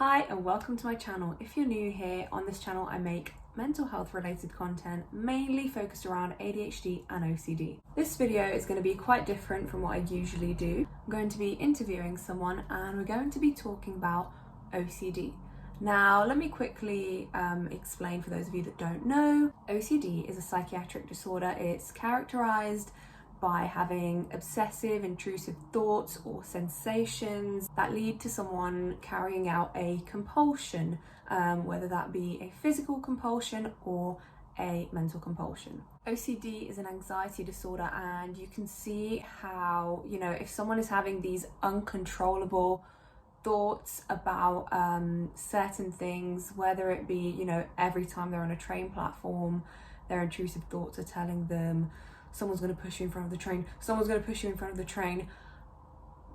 Hi and welcome to my channel. If you're new here, on this channel I make mental health related content mainly focused around ADHD and OCD. This video is going to be quite different from what I usually do. I'm going to be interviewing someone and we're going to be talking about OCD. Now let me quickly explain for those of you that don't know. OCD is a psychiatric disorder. It's characterized by having obsessive, intrusive thoughts or sensations that lead to someone carrying out a compulsion, whether that be a physical compulsion or a mental compulsion. OCD is an anxiety disorder, and you can see how, if someone is having these uncontrollable thoughts about certain things, whether it be, every time they're on a train platform, their intrusive thoughts are telling them, someone's going to push you in front of the train, someone's going to push you in front of the train.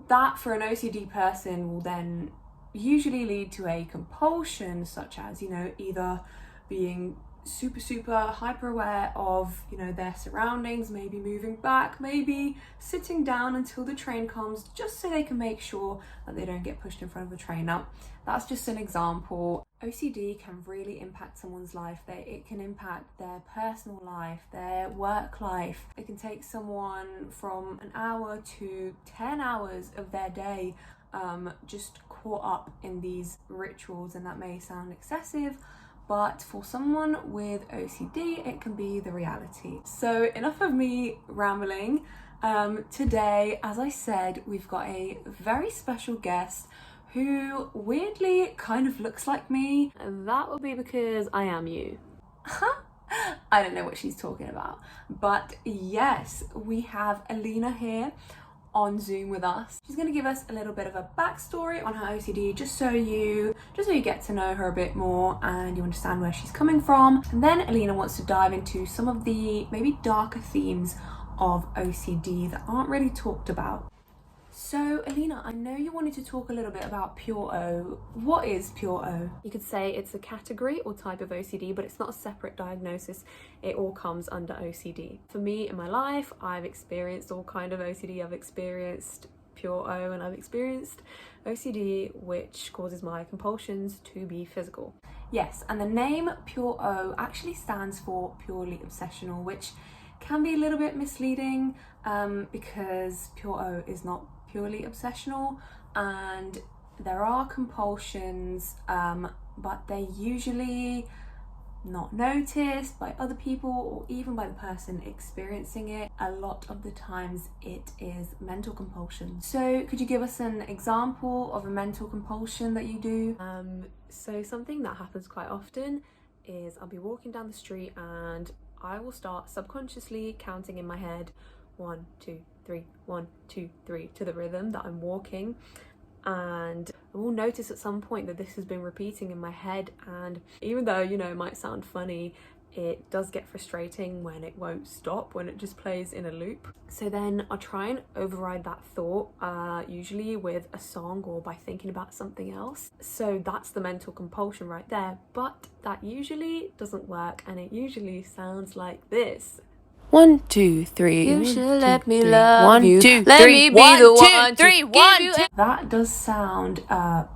That for an OCD person will then usually lead to a compulsion, such as, either being super hyper aware of, their surroundings, maybe moving back, maybe sitting down until the train comes just so they can make sure that they don't get pushed in front of the train. Now, that's just an example. OCD can really impact someone's life. It can impact their personal life, their work life. It can take someone from an hour to 10 hours of their day just caught up in these rituals, and that may sound excessive, but for someone with OCD, it can be the reality. So enough of me rambling. Today, as I said, we've got a very special guest who weirdly kind of looks like me. And that will be because I am you. I don't know what she's talking about. But yes, we have Alina here on Zoom with us. She's going to give us a little bit of a backstory on her OCD, just so you get to know her a bit more and you understand where she's coming from. And then Alina wants to dive into some of the maybe darker themes of OCD that aren't really talked about. So Alina, I know you wanted to talk a little bit about Pure O. What is Pure O? You could say it's a category or type of OCD, but it's not a separate diagnosis. It all comes under OCD. For me, in my life, I've experienced all kind of OCD. I've experienced Pure O and I've experienced OCD, which causes my compulsions to be physical. Yes, and the name Pure O actually stands for purely obsessional, which can be a little bit misleading because Pure O is not purely obsessional, and there are compulsions, but they're usually not noticed by other people or even by the person experiencing it. A lot of the times it is mental compulsion. So could you give us an example of a mental compulsion that you do? So something that happens quite often is I'll be walking down the street and I will start subconsciously counting in my head 1, 2, 3, 1, 2, 3 to the rhythm that I'm walking, and I will notice at some point that this has been repeating in my head, and even though it might sound funny, it does get frustrating when it won't stop, when it just plays in a loop. So then I'll try and override that thought, usually with a song or by thinking about something else. So that's the mental compulsion right there, but that usually doesn't work, and it usually sounds like this. 1, 2, 3. You should let me 3. love 1, you. 2, Let 3. me be 1, the 2, one 3. to 1, give 2. you. That does sound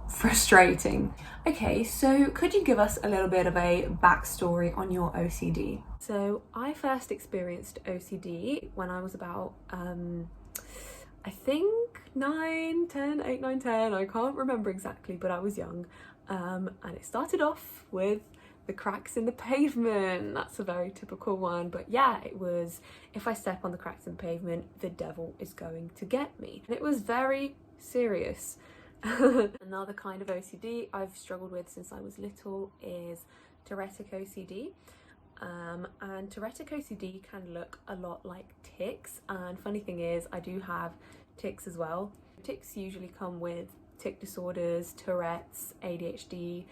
frustrating. Okay, so could you give us a little bit of a backstory on your OCD? So I first experienced OCD when I was about I think 8, 9, 10, I can't remember exactly, but I was young, and it started off with the cracks in the pavement. That's a very typical one, but yeah, it was, if I step on the cracks in the pavement, the devil is going to get me, and it was very serious. Another kind of OCD I've struggled with since I was little is Terretic OCD. And Terretic OCD can look a lot like tics, and funny thing is I do have tics as well. Tics usually come with tic disorders, Tourette's, ADHD.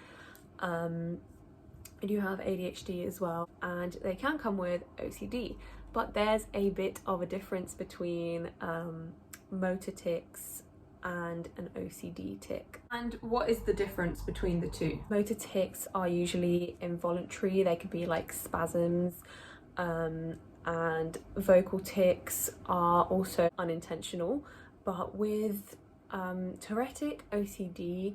I do have ADHD as well, and they can come with OCD, but there's a bit of a difference between motor tics and an OCD tic. And what is the difference between the two? Motor tics are usually involuntary. They could be like spasms, and vocal tics are also unintentional. But with Terretic OCD,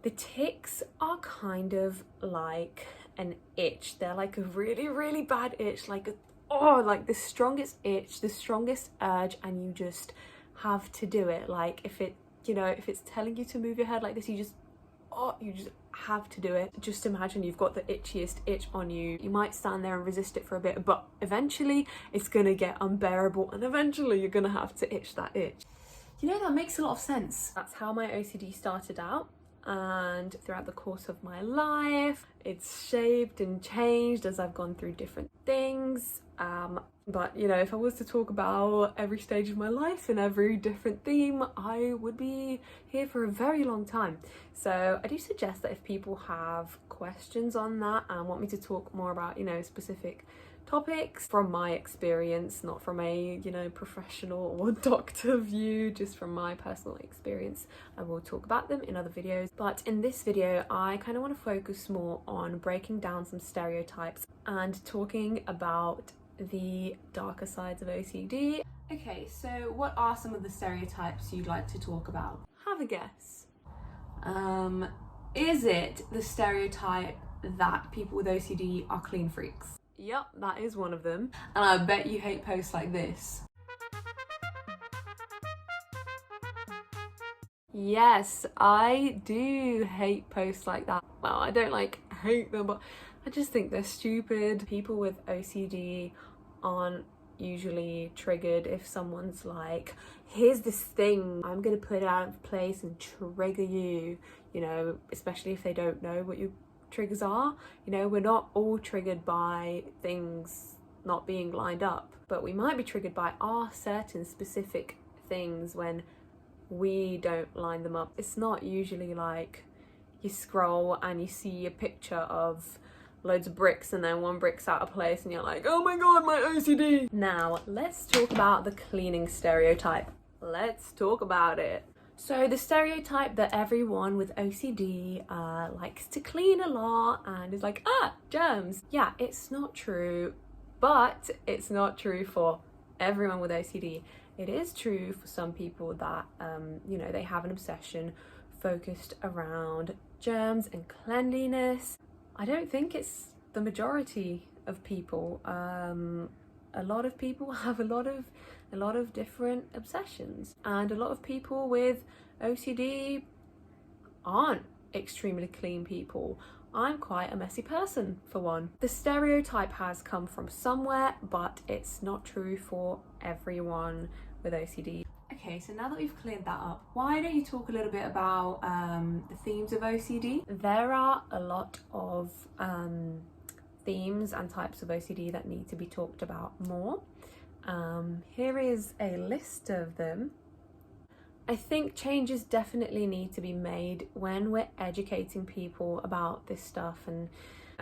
The tics are kind of like an itch. They're like a really, really bad itch, like like the strongest itch, the strongest urge, and you just have to do it. Like if it's telling you to move your head like this, you just have to do it. Just imagine you've got the itchiest itch on you. You might stand there and resist it for a bit, but eventually it's gonna get unbearable, and eventually you're gonna have to itch that itch. You know, that makes a lot of sense. That's how my OCD started out, and throughout the course of my life it's shaped and changed as I've gone through different things. But you know, if I was to talk about every stage of my life and every different theme, I would be here for a very long time. So I do suggest that if people have questions on that and want me to talk more about, you know, specific topics from my experience, not from a, you know, professional or doctor view, just from my personal experience, I will talk about them in other videos. But in this video, I kind of want to focus more on breaking down some stereotypes and talking about the darker sides of OCD. Okay, so what are some of the stereotypes you'd like to talk about? Have a guess. Is it the stereotype that people with OCD are clean freaks? Yep, that is one of them. And I bet you hate posts like this. Yes, I do hate posts like that. Well, I don't hate them, but I just think they're stupid. People with OCD aren't usually triggered if someone's like, here's this thing, I'm gonna put it out of place and trigger you, you know, especially if they don't know what your triggers are. You know, we're not all triggered by things not being lined up, but we might be triggered by our certain specific things when we don't line them up. It's not usually like you scroll and you see a picture of loads of bricks and then one brick's out of place and you're like, oh my god, my OCD. Now let's talk about the cleaning stereotype. Let's talk about it. So the stereotype that everyone with OCD likes to clean a lot and is like, germs. Yeah, it's not true, but it's not true for everyone with OCD. It is true for some people that, you know, they have an obsession focused around germs and cleanliness. I don't think it's the majority of people. A lot of people have a lot of different obsessions, and a lot of people with OCD aren't extremely clean people. I'm quite a messy person, for one. The stereotype has come from somewhere, but it's not true for everyone with OCD. Okay, so now that we've cleared that up, why don't you talk a little bit about the themes of OCD? There are a lot of themes and types of OCD that need to be talked about more. Here is a list of them. I think changes definitely need to be made when we're educating people about this stuff, and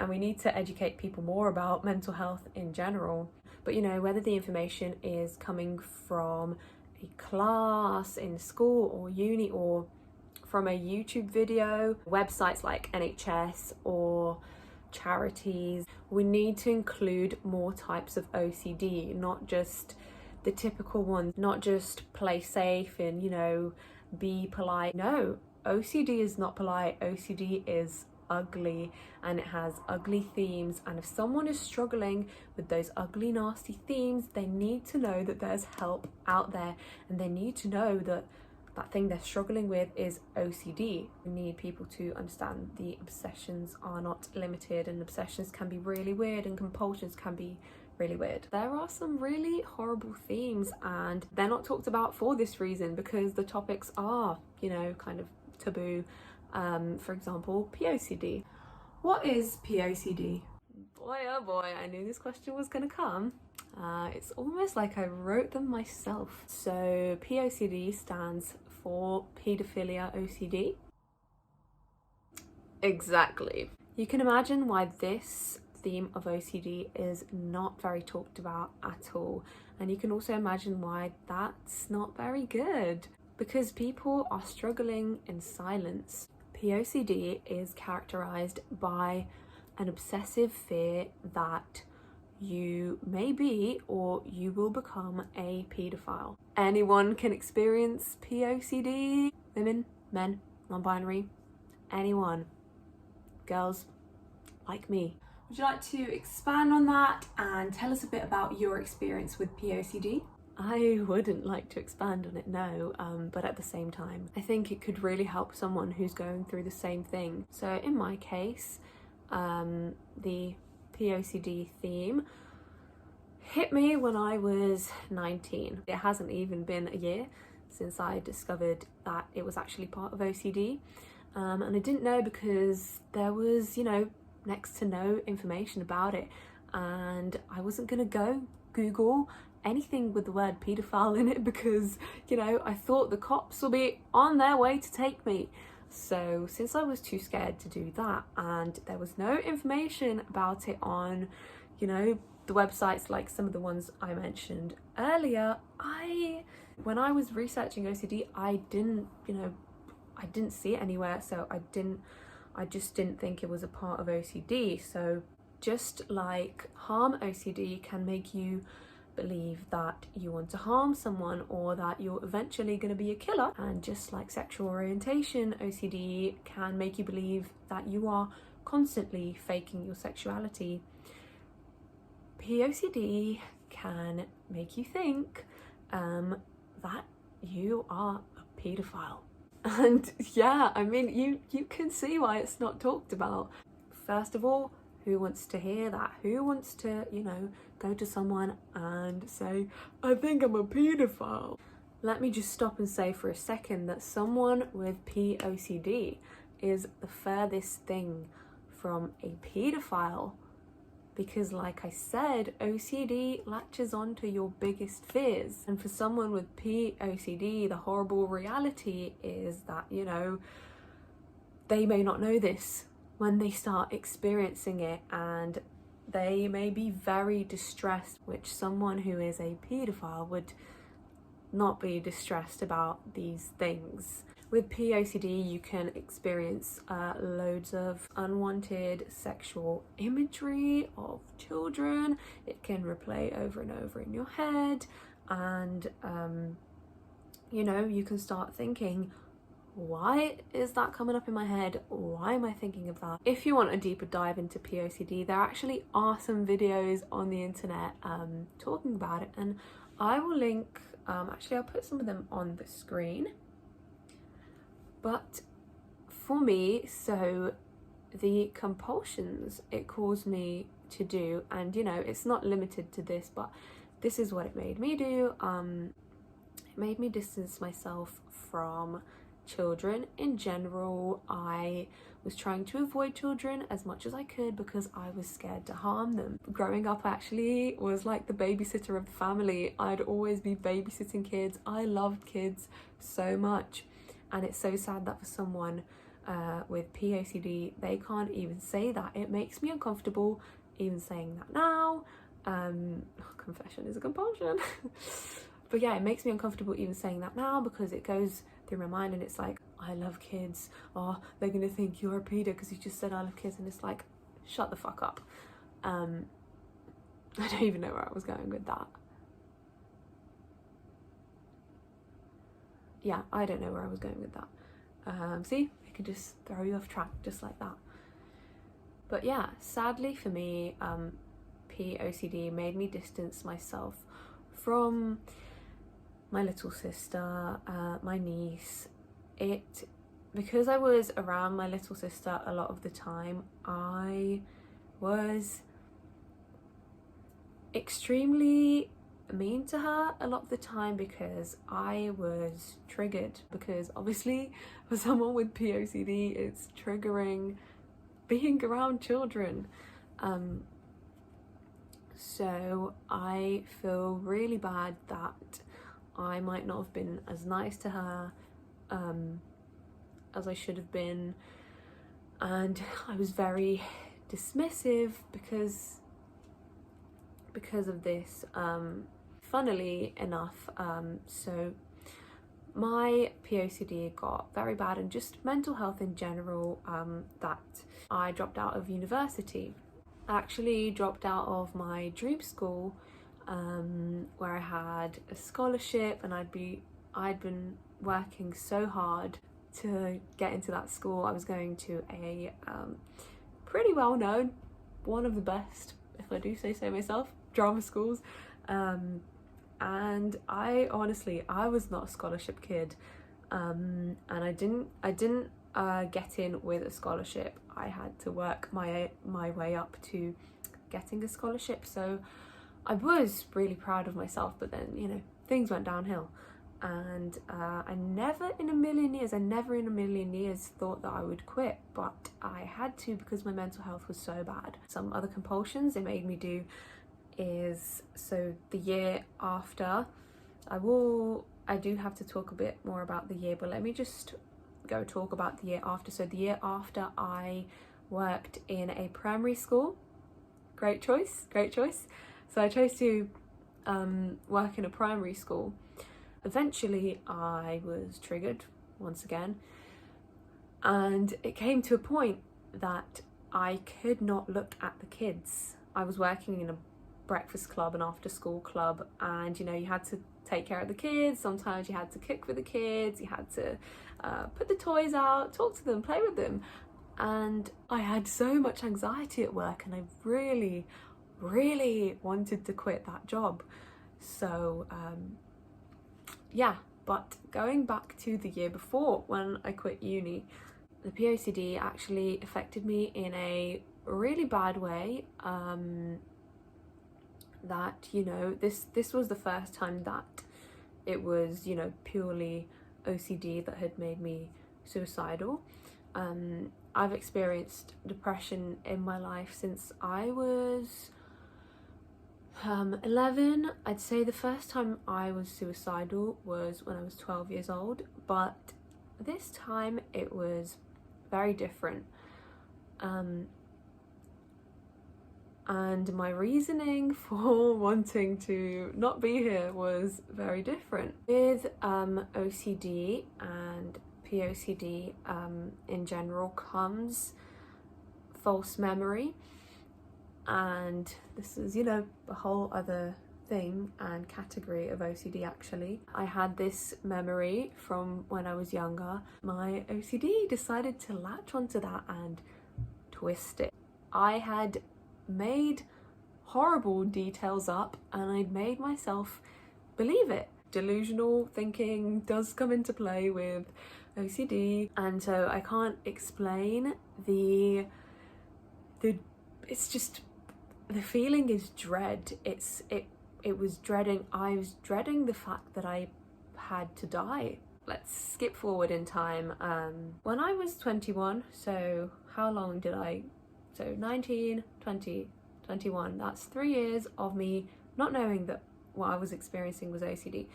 we need to educate people more about mental health in general. But you know, whether the information is coming from a class in school or uni or from a YouTube video, websites like NHS or charities, we need to include more types of OCD, not just the typical ones, not just play safe and, you know, be polite. No, OCD is not polite. OCD is ugly, and it has ugly themes, and if someone is struggling with those ugly, nasty themes, they need to know that there's help out there, and they need to know that that thing they're struggling with is OCD. We need people to understand the obsessions are not limited, and obsessions can be really weird and compulsions can be really weird. There are some really horrible themes, and they're not talked about for this reason, because the topics are, you know, kind of taboo. For example, POCD. What is POCD? Boy, oh boy, I knew this question was gonna come. It's almost like I wrote them myself. So POCD stands for Paedophilia OCD. Exactly. You can imagine why this theme of OCD is not very talked about at all. And you can also imagine why that's not very good, because people are struggling in silence. POCD is characterized by an obsessive fear that you may be or you will become a paedophile. Anyone can experience POCD. Women, men, non-binary, anyone, girls like me. Would you like to expand on that and tell us a bit about your experience with POCD? I wouldn't like to expand on it, no, but at the same time, I think it could really help someone who's going through the same thing. So in my case, the POCD theme hit me when I was 19. It hasn't even been a year since I discovered that it was actually part of OCD, and I didn't know because there was, next to no information about it, and I wasn't gonna go Google anything with the word paedophile in it because, I thought the cops will be on their way to take me. So since I was too scared to do that, and there was no information about it on, the websites like some of the ones I mentioned earlier, when I was researching OCD, I didn't see it anywhere, so I just didn't think it was a part of OCD. So just like harm OCD can make you believe that you want to harm someone or that you're eventually going to be a killer, and just like sexual orientation OCD can make you believe that you are constantly faking your sexuality, POCD can make you think that you are a paedophile. And yeah, I mean, you can see why it's not talked about. First of all, who wants to hear that? Who wants to, go to someone and say, I think I'm a paedophile? Let me just stop and say for a second that someone with POCD is the furthest thing from a paedophile, because like I said, OCD latches onto your biggest fears. And for someone with POCD, the horrible reality is that, they may not know this when they start experiencing it, and they may be very distressed, which someone who is a paedophile would not be distressed about these things. With POCD, you can experience loads of unwanted sexual imagery of children. It can replay over and over in your head, and you can start thinking, why is that coming up in my head? Why am I thinking of that? If you want a deeper dive into POCD, there actually are some videos on the internet talking about it, and I will link, actually I'll put some of them on the screen. But for me, so the compulsions it caused me to do, and it's not limited to this, but this is what it made me do. It made me distance myself from children in general. I was trying to avoid children as much as I could because I was scared to harm them. Growing up, I actually was like the babysitter of the family. I'd always be babysitting kids. I loved kids so much, and it's so sad that for someone with POCD, they can't even say that. It makes me uncomfortable even saying that now. Confession is a compulsion. But yeah, it makes me uncomfortable even saying that now because it goes through my mind and it's like, I love kids. Oh, they're gonna think you're a pedo because you just said I love kids, and it's like, shut the fuck up. I don't even know where I was going with that. Yeah, I don't know where I was going with that. See, it can just throw you off track just like that. But yeah, sadly for me, POCD made me distance myself from my little sister, my niece. Because I was around my little sister a lot of the time, I was extremely mean to her a lot of the time because I was triggered, because obviously for someone with POCD it's triggering being around children. So I feel really bad that I might not have been as nice to her as I should have been, and I was very dismissive because of this. Funnily enough, so my POCD got very bad, and just mental health in general, that I dropped out of university. I actually dropped out of my dream school, where I had a scholarship, and I'd been working so hard to get into that school, I was going to a pretty well known, one of the best, if I do say so myself, drama schools. And I was not a scholarship kid, and I didn't get in with a scholarship. I had to work my way up to getting a scholarship, so I was really proud of myself, but then, you know, things went downhill. And I never in a million years thought that I would quit, but I had to because my mental health was so bad. Some other compulsions it made me do is, so the year after, I do have to talk a bit more about the year, but let me just go talk about the year after. So the year after, I worked in a primary school. Great choice. So I chose to work in a primary school. Eventually I was triggered once again, and it came to a point that I could not look at the kids. I was working in a breakfast club, an after school club, and you know, you had to take care of the kids. Sometimes you had to cook for the kids, you had to put the toys out, talk to them, play with them, and I had so much anxiety at work, and I really wanted to quit that job. So yeah, but going back to the year before when I quit uni, the POCD actually affected me in a really bad way. That, you know, this was the first time that it was, you know, purely OCD that had made me suicidal. I've experienced depression in my life since I was 11. I'd say the first time I was suicidal was when I was 12 years old, but this time it was very different. And my reasoning for wanting to not be here was very different. With OCD and POCD in general comes false memory. And this is, you know, a whole other thing and category of OCD actually. I had this memory from when I was younger. My OCD decided to latch onto that and twist it. I had made horrible details up and I'd made myself believe it. Delusional thinking does come into play with OCD, and so I can't explain it's just, the feeling is dread. I was dreading the fact that I had to die. Let's skip forward in time. When I was 21, so how long did so 19, 20, 21, that's 3 years of me not knowing that what I was experiencing was OCD.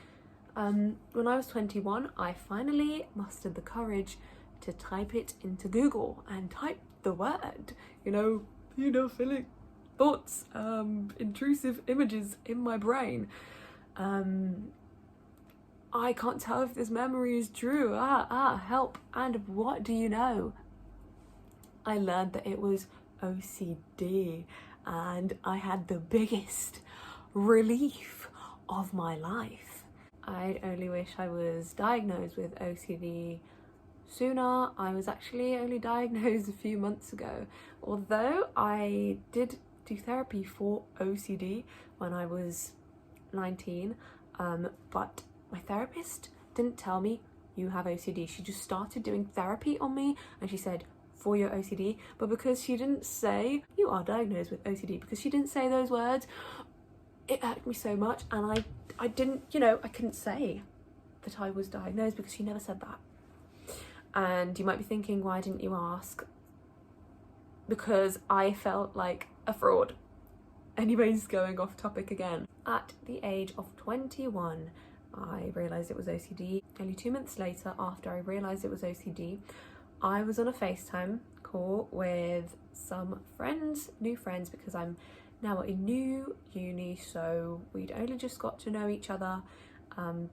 When I was 21, I finally mustered the courage to type it into Google and type the word, you know, pedophilic thoughts, intrusive images in my brain. I can't tell if this memory is true. Help. And what do you know? I learned that it was OCD, and I had the biggest relief of my life. I only wish I was diagnosed with OCD sooner. I was actually only diagnosed a few months ago, although I did do therapy for OCD when I was 19, but my therapist didn't tell me you have OCD. She just started doing therapy on me and she said, for your OCD, but because she didn't say you are diagnosed with OCD, because she didn't say those words, it hurt me so much, and I didn't, you know, I couldn't say that I was diagnosed because she never said that. And you might be thinking, why didn't you ask? Because I felt like a fraud. Anyways, going off topic again. At the age of 21, I realised it was OCD. Only 2 months later, after I realised it was OCD, I was on a FaceTime call with some friends, new friends, because I'm now at a new uni, so we'd only just got to know each other. And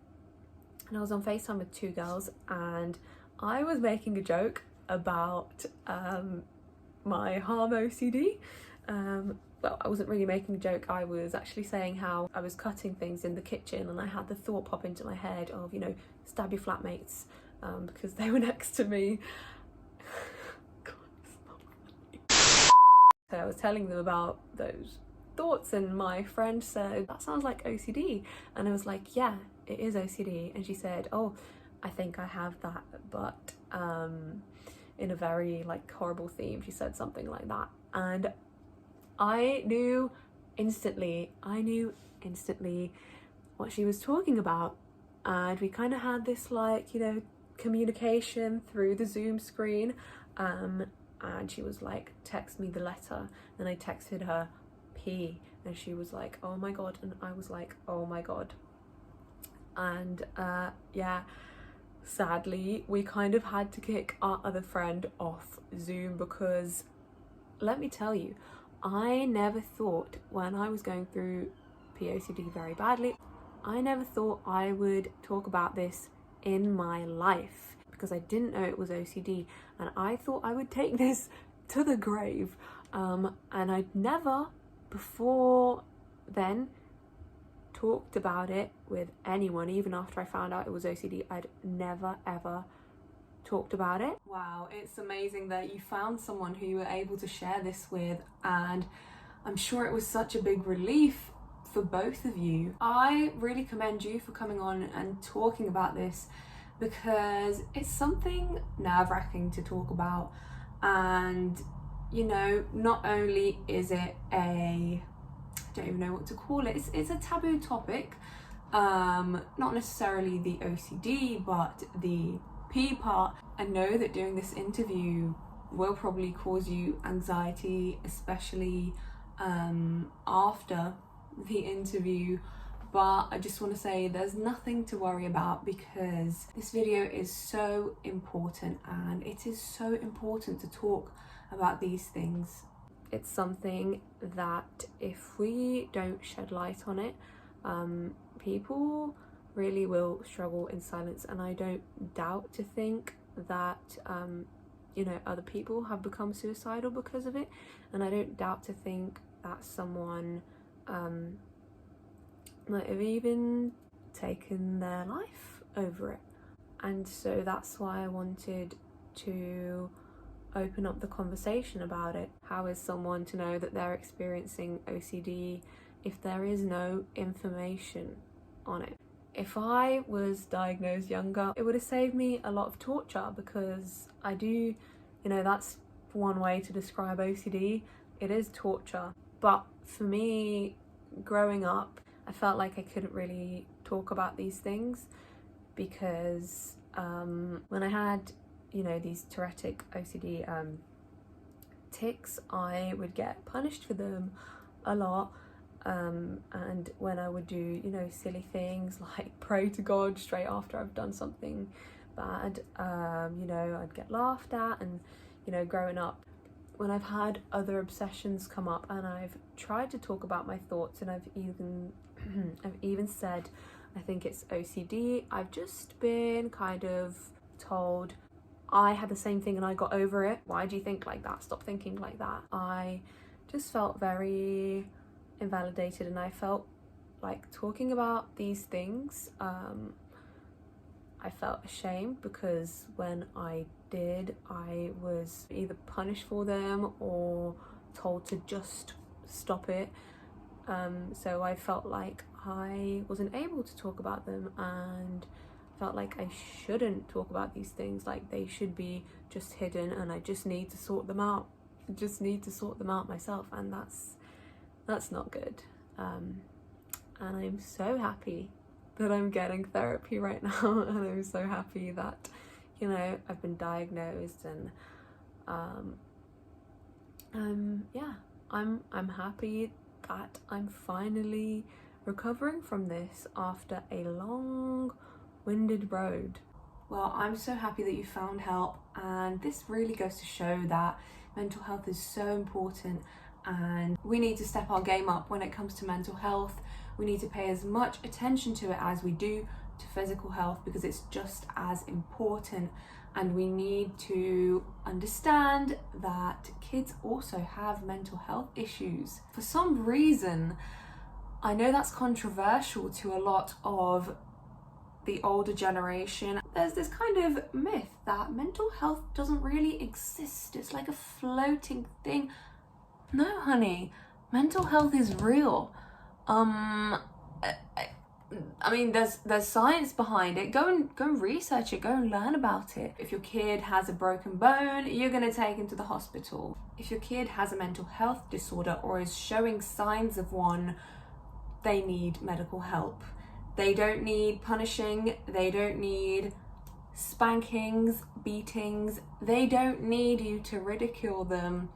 I was on FaceTime with 2 girls, and I was making a joke about my harm OCD. Well, I wasn't really making a joke, I was actually saying how I was cutting things in the kitchen and I had the thought pop into my head of, you know, stab your flatmates because they were next to me. God, it's not funny. So I was telling them about those thoughts, and my friend said, that sounds like OCD. And I was like, yeah, it is OCD. And she said, oh, I think I have that, but in a very like horrible theme. She said something like that, and I knew instantly what she was talking about. And we kind of had this like, you know, communication through the Zoom screen, and she was like, text me the letter, and I texted her P, and she was like, oh my god, and I was like, oh my god. And yeah, sadly we kind of had to kick our other friend off Zoom, because let me tell you, I never thought, when I was going through POCD very badly, I never thought I would talk about this in my life, because I didn't know it was OCD, and I thought I would take this to the grave. And I'd never before then talked about it with anyone. Even after I found out it was OCD, I'd never ever talked about it. Wow, it's amazing that you found someone who you were able to share this with, and I'm sure it was such a big relief for both of you. I really commend you for coming on and talking about this, because it's something nerve-wracking to talk about. And you know, not only is it I don't even know what to call it, it's a taboo topic, not necessarily the OCD but the P part. I know that doing this interview will probably cause you anxiety, especially after the interview, but I just want to say there's nothing to worry about, because this video is so important, and it is so important to talk about these things. It's something that if we don't shed light on it, people really will struggle in silence. And I don't doubt to think that you know, other people have become suicidal because of it, and I don't doubt to think that someone might have even taken their life over it. And so that's why I wanted to open up the conversation about it. How is someone to know that they're experiencing OCD if there is no information on it? If I was diagnosed younger, it would have saved me a lot of torture, because I do, you know, that's one way to describe OCD. It is torture. But for me, growing up, I felt like I couldn't really talk about these things, because when I had, you know, these Terretic OCD tics, I would get punished for them a lot. And when I would do, you know, silly things like pray to God straight after I've done something bad, you know, I'd get laughed at. And, you know, growing up, when I've had other obsessions come up and I've tried to talk about my thoughts, and I've even said I think it's OCD, I've just been kind of told I had the same thing and I got over it. Why do you think like that? Stop thinking like that. I just felt very invalidated, and I felt like talking about these things, I felt ashamed, because when I did, I was either punished for them or told to just stop it. So I felt like I wasn't able to talk about them, and felt like I shouldn't talk about these things, like they should be just hidden, and I just need to sort them out. Myself, and that's not good. And I'm so happy that I'm getting therapy right now, and I'm so happy that, you know, I've been diagnosed, and yeah, I'm happy that I'm finally recovering from this after a long-winded road. Well, I'm so happy that you found help, and this really goes to show that mental health is so important, and we need to step our game up when it comes to mental health. We need to pay as much attention to it as we do to physical health, because it's just as important. And we need to understand that kids also have mental health issues. For some reason, I know that's controversial to a lot of the older generation, there's this kind of myth that mental health doesn't really exist. It's like a floating thing. No, honey, mental health is real. I mean, there's science behind it. Go and research it. Go and learn about it. If your kid has a broken bone, you're gonna take him to the hospital. If your kid has a mental health disorder or is showing signs of one, they need medical help. They don't need punishing. They don't need spankings, beatings. They don't need you to ridicule them.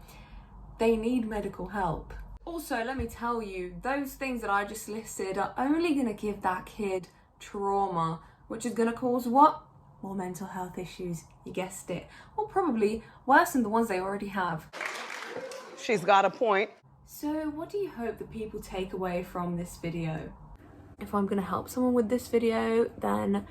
They need medical help. Also, let me tell you, those things that I just listed are only going to give that kid trauma, which is going to cause what? More mental health issues, you guessed it. Or probably worse than the ones they already have. She's got a point. So what do you hope that people take away from this video? If I'm going to help someone with this video, then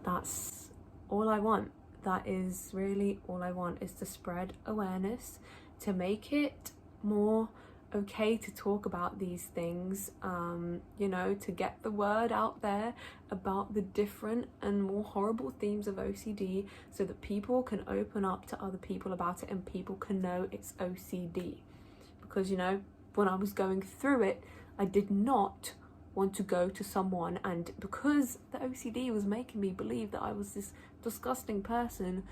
that's all I want. That is really all I want, is to spread awareness, to make it more okay to talk about these things, you know, to get the word out there about the different and more horrible themes of OCD, so that people can open up to other people about it and people can know it's OCD. Because, you know, when I was going through it, I did not want to go to someone, and because the OCD was making me believe that I was this disgusting person,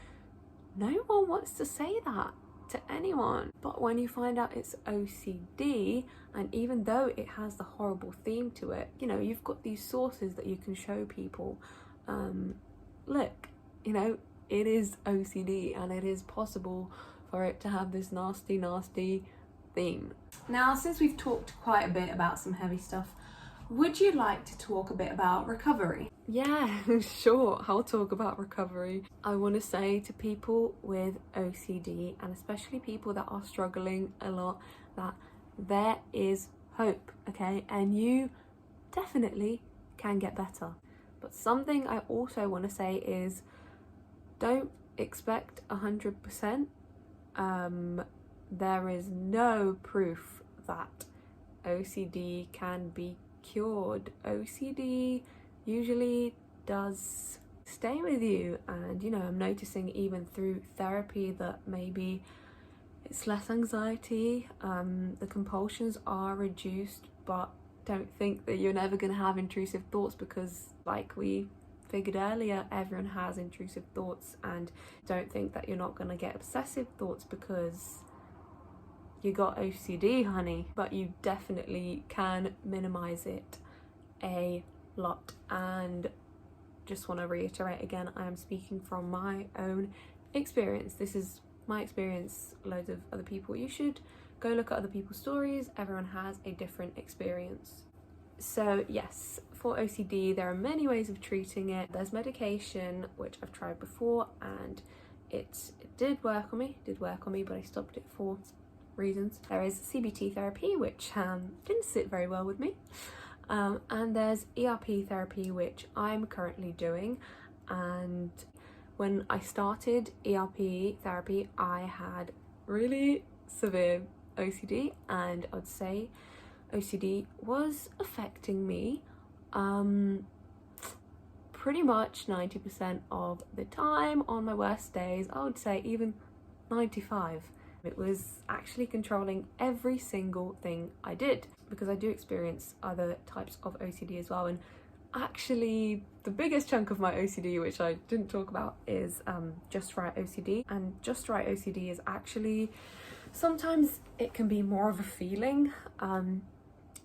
no one wants to say that to anyone. But when you find out it's OCD, and even though it has the horrible theme to it, you know, you've got these sources that you can show people, look, you know, it is OCD and it is possible for it to have this nasty theme. Now, since we've talked quite a bit about some heavy stuff, would you like to talk a bit about recovery? Yeah, sure, I'll talk about recovery. I want to say to people with OCD, and especially people that are struggling a lot, that there is hope, okay? And you definitely can get better. But something I also want to say is, don't expect 100%. There is no proof that OCD can be cured. OCD usually does stay with you, and you know, I'm noticing even through therapy that maybe it's less anxiety, the compulsions are reduced, but don't think that you're never going to have intrusive thoughts, because like we figured earlier, everyone has intrusive thoughts. And don't think that you're not going to get obsessive thoughts because you got OCD, honey, but you definitely can minimize it a lot. And just want to reiterate again, I am speaking from my own experience. This is my experience. Loads of other people, you should go look at other people's stories. Everyone has a different experience. So yes, for OCD there are many ways of treating it. There's medication, which I've tried before, and it did work on me, but I stopped it for reasons. There is CBT therapy, which didn't sit very well with me, and there's ERP therapy, which I'm currently doing. And when I started ERP therapy, I had really severe OCD, and I'd say OCD was affecting me pretty much 90% of the time. On my worst days, I would say even 95. It was actually controlling every single thing I did, because I do experience other types of OCD as well. And actually the biggest chunk of my OCD, which I didn't talk about, is just right OCD. And just right OCD is actually, sometimes it can be more of a feeling.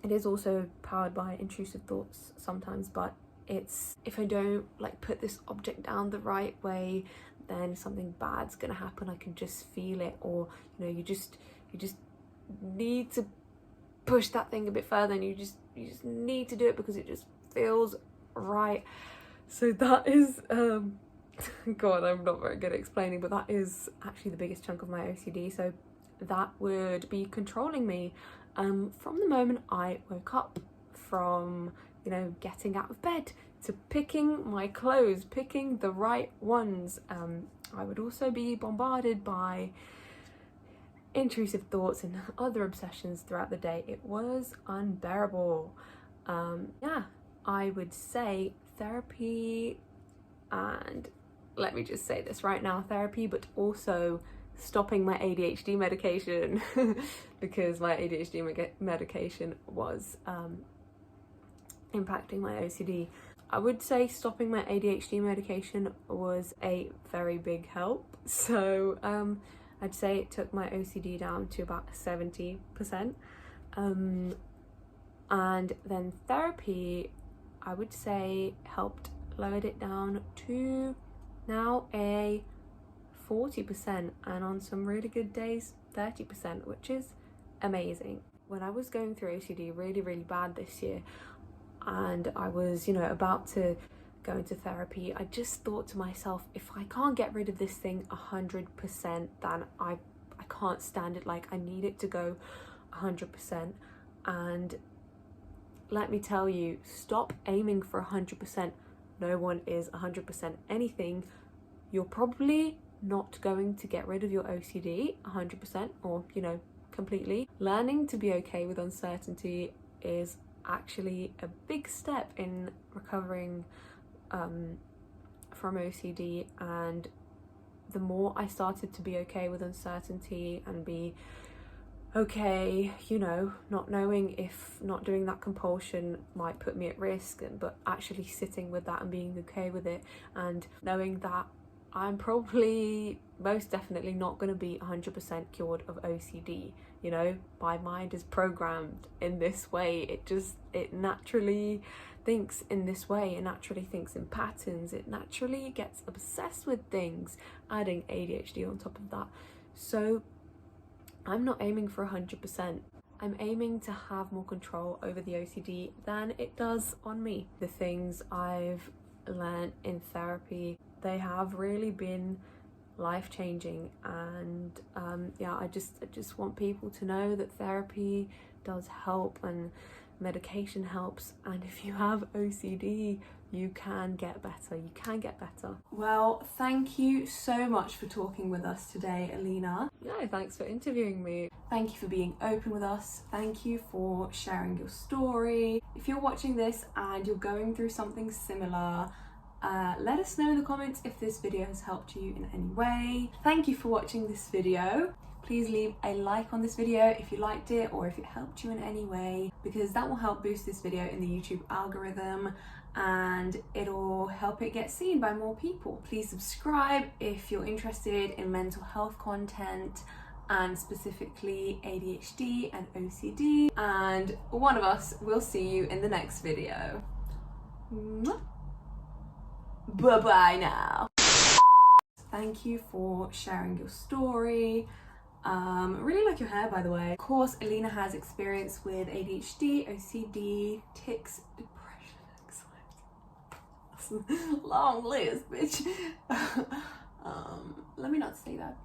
It is also powered by intrusive thoughts sometimes, but it's, if I don't like put this object down the right way, then something bad's gonna happen. I can just feel it. Or you know, you just need to push that thing a bit further, and you just need to do it because it just feels right. So that is God, I'm not very good at explaining, but that is actually the biggest chunk of my OCD. So that would be controlling me from the moment I woke up, from, you know, getting out of bed to picking my clothes, picking the right ones. I would also be bombarded by intrusive thoughts and other obsessions throughout the day. It was unbearable. Yeah, I would say therapy and let me just say this right now, therapy, but also stopping my ADHD medication because my ADHD medication was impacting my OCD. I would say stopping my ADHD medication was a very big help. So I'd say it took my OCD down to about 70%. And then therapy, I would say, helped lowered it down to now a 40%, and on some really good days 30%, which is amazing. When I was going through OCD really bad this year, and I was, you know, about to go into therapy, I just thought to myself, if I can't get rid of this thing 100%, then I can't stand it. Like, I need it to go 100%. And let me tell you, stop aiming for 100%. No one is 100% anything. You're probably not going to get rid of your OCD 100% or, you know, completely. Learning to be okay with uncertainty is actually a big step in recovering from OCD. And the more I started to be okay with uncertainty and be okay, you know, not knowing if not doing that compulsion might put me at risk, but actually sitting with that and being okay with it, and knowing that I'm probably most definitely not going to be 100% cured of OCD. You know, my mind is programmed in this way. It naturally thinks in this way. It naturally thinks in patterns. It naturally gets obsessed with things, adding ADHD on top of that. So I'm not aiming for 100%. I'm aiming to have more control over the OCD than it does on me. The things I've learned in therapy, they have really been life-changing, and yeah, I just want people to know that therapy does help and medication helps, and if you have OCD, you can get better. You can get better. Well, thank you so much for talking with us today, Alina. No, thanks for interviewing me. Thank you for being open with us. Thank you for sharing your story. If you're watching this and you're going through something similar, let us know in the comments if this video has helped you in any way. Thank you for watching this video. Please leave a like on this video if you liked it or if it helped you in any way, because that will help boost this video in the YouTube algorithm and it'll help it get seen by more people. Please subscribe if you're interested in mental health content and specifically ADHD and OCD, and one of us will see you in the next video. Bye-bye now. Thank you for sharing your story. Really like your hair, by the way. Of course, Alina has experience with ADHD, OCD, tics, depression, anxiety. That's a long list, bitch. Let me not say that.